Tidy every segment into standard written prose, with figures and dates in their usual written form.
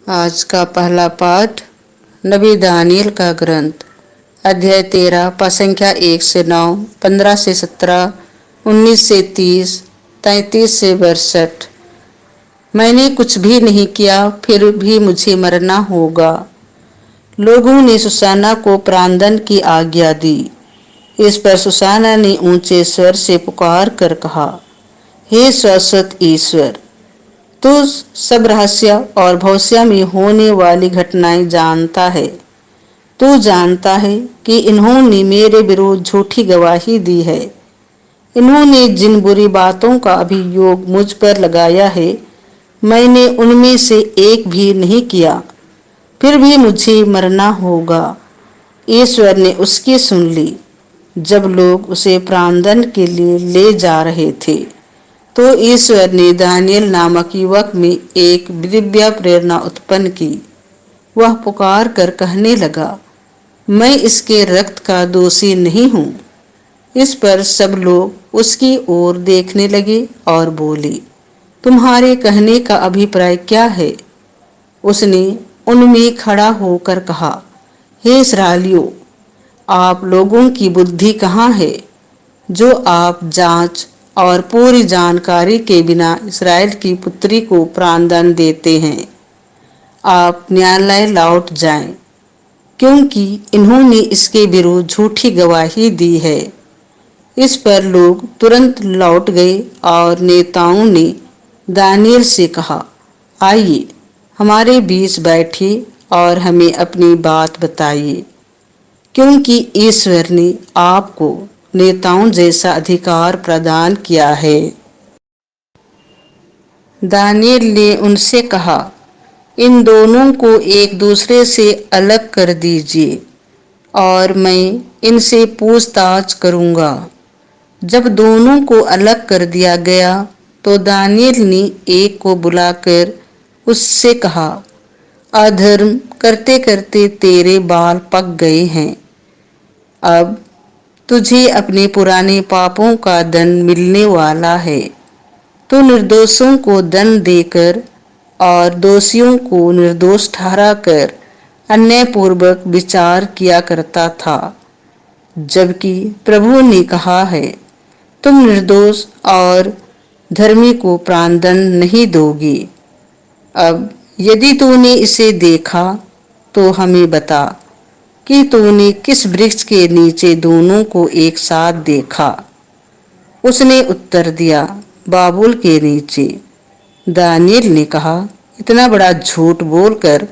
आज का पहला पाठ नबी दानियल का ग्रंथ अध्याय 13 पद संख्या 1 से 9, 15 से 17, 19 से 30, 33 से 62। मैंने कुछ भी नहीं किया, फिर भी मुझे मरना होगा। लोगों ने सुसाना को प्राणदंड की आज्ञा दी। इस पर सुसाना ने ऊंचे स्वर से पुकार कर कहा, हे शाश्वत ईश्वर, तू सब रहस्य और भविष्य में होने वाली घटनाएं जानता है। तू जानता है कि इन्होंने मेरे विरुद्ध झूठी गवाही दी है। इन्होंने जिन बुरी बातों का अभियोग मुझ पर लगाया है, मैंने उनमें से एक भी नहीं किया, फिर भी मुझे मरना होगा। ईश्वर ने उसकी सुन ली। जब लोग उसे प्राणदंड के लिए ले जा रहे थे, तो ईश्वर ने दानियल नामक युवक में एक दिव्य प्रेरणा उत्पन्न की। वह पुकार कर कहने लगा, मैं इसके रक्त का दोषी नहीं हूँ। इस पर सब लोग उसकी ओर देखने लगे और बोले, तुम्हारे कहने का अभिप्राय क्या है? उसने उनमें खड़ा होकर कहा, हे इस्राएलियों, आप लोगों की बुद्धि कहाँ है, जो आप जांच और पूरी जानकारी के बिना इस्राएल की पुत्री को प्राणदंड देते हैं। आप न्यायालय लौट जाएं, क्योंकि इन्होंने इसके विरुद्ध झूठी गवाही दी है। इस पर लोग तुरंत लौट गए और नेताओं ने दानियल से कहा, आइए हमारे बीच बैठिए और हमें अपनी बात बताइए, क्योंकि ईश्वर ने आपको नेताओं जैसा अधिकार प्रदान किया है। दानियल ने उनसे कहा, इन दोनों को एक दूसरे से अलग कर दीजिए और मैं इनसे पूछताछ करूंगा। जब दोनों को अलग कर दिया गया, तो दानियल ने एक को बुलाकर उससे कहा, अधर्म करते करते तेरे बाल पक गए हैं। अब तुझे अपने पुराने पापों का दंड मिलने वाला है। तू निर्दोषों को दंड देकर और दोषियों को निर्दोष ठहराकर अन्यायपूर्वक विचार किया करता था, जबकि प्रभु ने कहा है, तुम निर्दोष और धर्मी को प्राणदंड नहीं दोगे। अब यदि तूने इसे देखा, तो हमें बता कि तूने किस वृक्ष के नीचे दोनों को एक साथ देखा। उसने उत्तर दिया, बाबुल के नीचे। दानियल ने कहा, इतना बड़ा झूठ बोलकर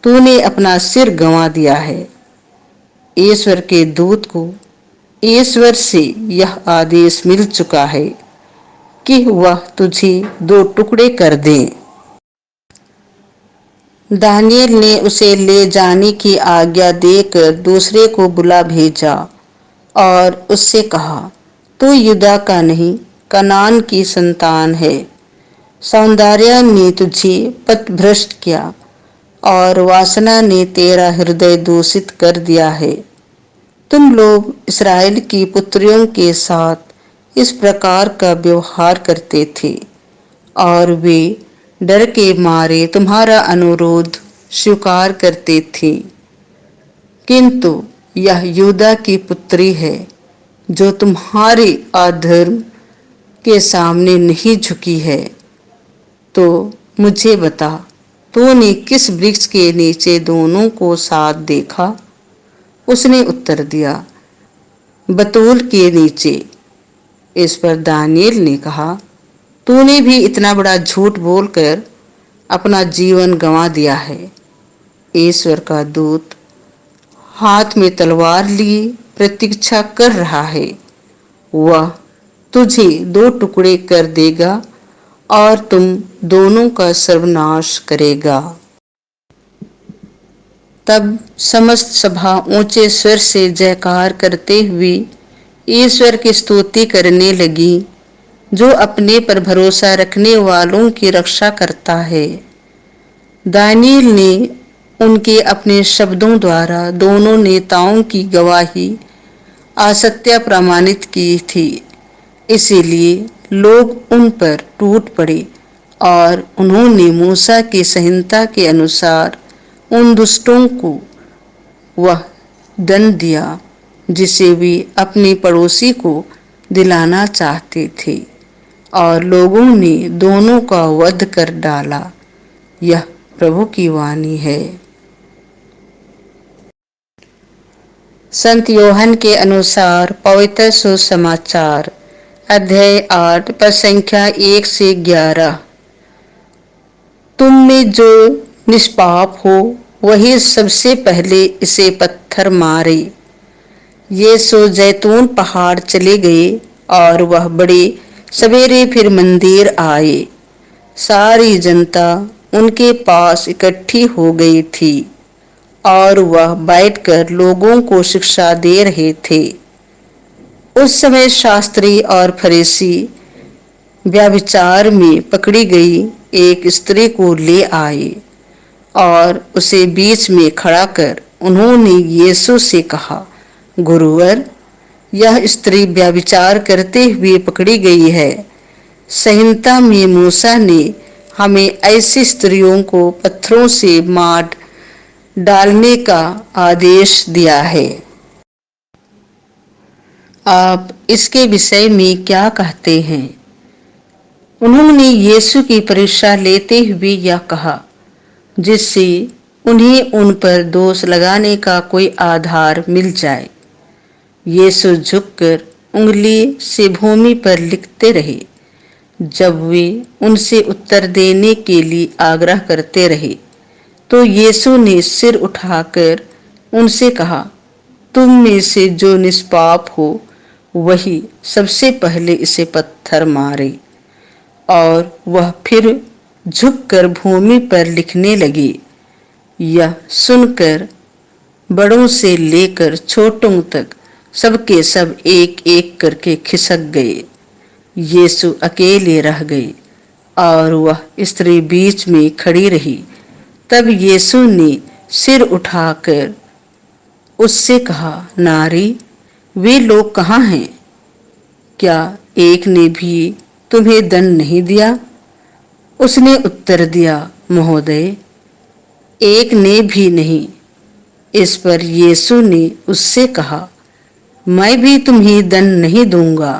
तूने अपना सिर गंवा दिया है। ईश्वर के दूत को ईश्वर से यह आदेश मिल चुका है कि वह तुझे दो टुकड़े कर दे। दानियल ने उसे ले जाने की आज्ञा देकर दूसरे को बुला भेजा और उससे कहा, तू यूदा का नहीं, कनान की संतान है। सौंदर्य ने तुझे पथभ्रष्ट किया और वासना ने तेरा हृदय दूषित कर दिया है। तुम लोग इस्राएल की पुत्रियों के साथ इस प्रकार का व्यवहार करते थे और वे डर के मारे तुम्हारा अनुरोध स्वीकार करते थे। किंतु यह यूदा की पुत्री है, जो तुम्हारे अधर्म के सामने नहीं झुकी है। तो मुझे बता, तूने किस वृक्ष के नीचे दोनों को साथ देखा? उसने उत्तर दिया, बतूल के नीचे। इस पर दानियल ने कहा, तूने भी इतना बड़ा झूठ बोलकर अपना जीवन गंवा दिया है। ईश्वर का दूत हाथ में तलवार लिए प्रतीक्षा कर रहा है। वह तुझे दो टुकड़े कर देगा और तुम दोनों का सर्वनाश करेगा। तब समस्त सभा ऊंचे स्वर से जयकार करते हुए ईश्वर की स्तुति करने लगी, जो अपने पर भरोसा रखने वालों की रक्षा करता है। दानियल ने उनके अपने शब्दों द्वारा दोनों नेताओं की गवाही असत्य प्रमाणित की थी, इसीलिए लोग उन पर टूट पड़े और उन्होंने मूसा की संहिता के अनुसार उन दुष्टों को वह दंड दिया जिसे वे अपने पड़ोसी को दिलाना चाहते थे, और लोगों ने दोनों का वध कर डाला। यह प्रभु की वाणी है। संत योहन के अनुसार पवित्र सुसमाचार अध्याय 8 पद संख्या 1 से 11। तुम में जो निष्पाप हो वही सबसे पहले इसे पत्थर मारे। यीशु जैतून पहाड़ चले गए और वह बड़े सवेरे फिर मंदिर आए। सारी जनता उनके पास इकट्ठी हो गई थी और वह बैठकर लोगों को शिक्षा दे रहे थे। उस समय शास्त्री और फरीसी व्यभिचार में पकड़ी गई एक स्त्री को ले आए और उसे बीच में खड़ा कर उन्होंने यीशु से कहा, गुरुवर, यह स्त्री व्यभिचार करते हुए पकड़ी गई है। संहिता में मूसा ने हमें ऐसी स्त्रियों को पत्थरों से मार डालने का आदेश दिया है। आप इसके विषय में क्या कहते हैं? उन्होंने यीशु की परीक्षा लेते हुए यह कहा, जिससे उन्हें उन पर दोष लगाने का कोई आधार मिल जाए। यीशु झुककर उंगली से भूमि पर लिखते रहे। जब वे उनसे उत्तर देने के लिए आग्रह करते रहे तो यीशु ने सिर उठाकर उनसे कहा, तुम में से जो निष्पाप हो वही सबसे पहले इसे पत्थर मारे। और वह फिर झुककर भूमि पर लिखने लगे। यह सुनकर बड़ों से लेकर छोटों तक सबके सब एक एक करके खिसक गए। यीशु अकेले रह गए और वह स्त्री बीच में खड़ी रही। तब यीशु ने सिर उठाकर उससे कहा, नारी, वे लोग कहाँ हैं? क्या एक ने भी तुम्हें दंड नहीं दिया? उसने उत्तर दिया, महोदय, एक ने भी नहीं। इस पर यीशु ने उससे कहा, मैं भी तुम्हें दंड नहीं दूंगा।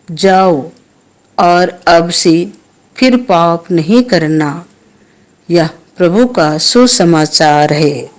जाओ और अब से फिर पाप नहीं करना। यह प्रभु का सुसमाचार है।